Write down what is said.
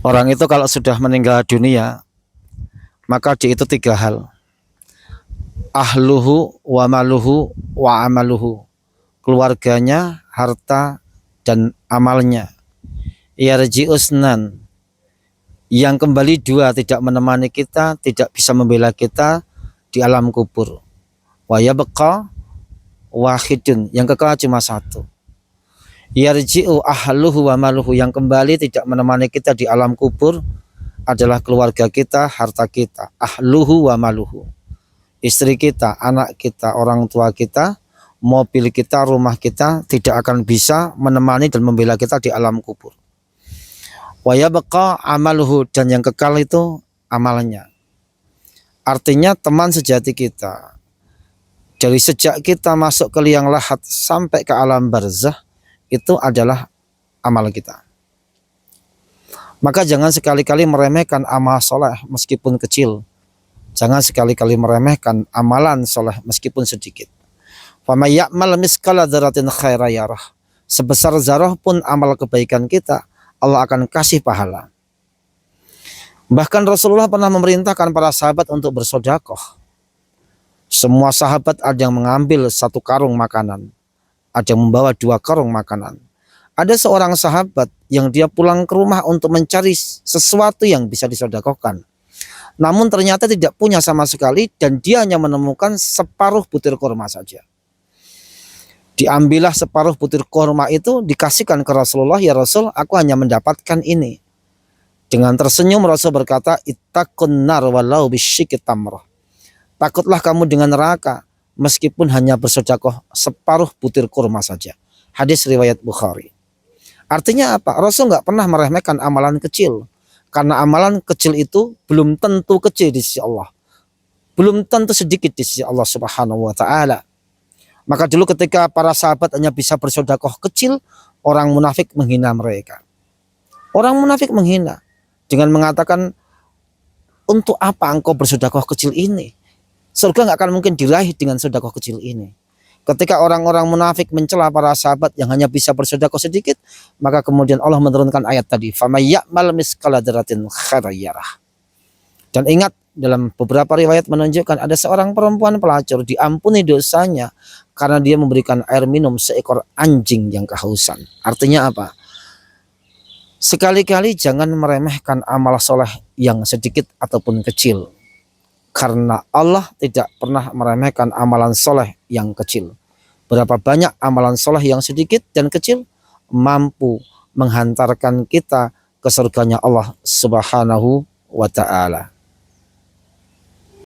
Orang itu kalau sudah meninggal dunia, maka dia itu tiga hal. Ahluhu wa maluhu wa amaluhu. Keluarganya, harta, dan amalnya. Yarji'usnan. Yang kembali dua, tidak menemani kita, tidak bisa membela kita di alam kubur. Wa yabqa wahidun. Yang kekal cuma satu. Yarji'u ahluhu wa maluhu. Yang kembali tidak menemani kita di alam kubur adalah keluarga kita, harta kita. Ahluhu wa maluhu. Istri kita, anak kita, orang tua kita, mobil kita, rumah kita tidak akan bisa menemani dan membela kita di alam kubur. Wa yabqa amaluhu. Dan yang kekal itu amalnya. Artinya teman sejati kita, dari sejak kita masuk ke liang lahat sampai ke alam barzah, itu adalah amal kita. Maka jangan sekali-kali meremehkan amal soleh meskipun kecil. Jangan sekali-kali meremehkan amalan soleh meskipun sedikit. Faman ya'mal miskala dzarratin khairan yarah. Sebesar zarah pun amal kebaikan kita, Allah akan kasih pahala. Bahkan Rasulullah pernah memerintahkan para sahabat untuk bersedekah. Semua sahabat ada yang mengambil satu karung makanan, ada yang membawa 2 karung makanan. Ada seorang sahabat yang dia pulang ke rumah untuk mencari sesuatu yang bisa disedekahkan. Namun ternyata tidak punya sama sekali dan dia hanya menemukan separuh butir kurma saja. Diambillah separuh butir kurma itu, dikasihkan ke Rasulullah. Ya Rasul, aku hanya mendapatkan ini. Dengan tersenyum Rasul berkata, ittaqun nar walau bisyikki tamrah. Takutlah kamu dengan neraka meskipun hanya bersedekah separuh butir kurma saja. Hadis riwayat Bukhari. Artinya apa? Rasul nggak pernah meremehkan amalan kecil. Karena amalan kecil itu belum tentu kecil di sisi Allah. Belum tentu sedikit di sisi Allah Subhanahu wa ta'ala. Maka dulu ketika para sahabat hanya bisa bersedekah kecil, orang munafik menghina mereka. Orang munafik menghina dengan mengatakan, untuk apa engkau bersedekah kecil ini? Surga nggak akan mungkin diraih dengan sedekah kecil ini. Ketika orang-orang munafik mencela para sahabat yang hanya bisa bersedekah sedikit, maka kemudian Allah menurunkan ayat tadi, faman ya'mal miskala dzarratin khairan yarah. Dan ingat, dalam beberapa riwayat menunjukkan ada seorang perempuan pelacur diampuni dosanya karena dia memberikan air minum seekor anjing yang kehausan. Artinya apa? Sekali-kali jangan meremehkan amal soleh yang sedikit ataupun kecil. Karena Allah tidak pernah meremehkan amalan soleh yang kecil. Berapa banyak amalan soleh yang sedikit dan kecil mampu menghantarkan kita ke surganya Allah Subhanahu wa ta'ala.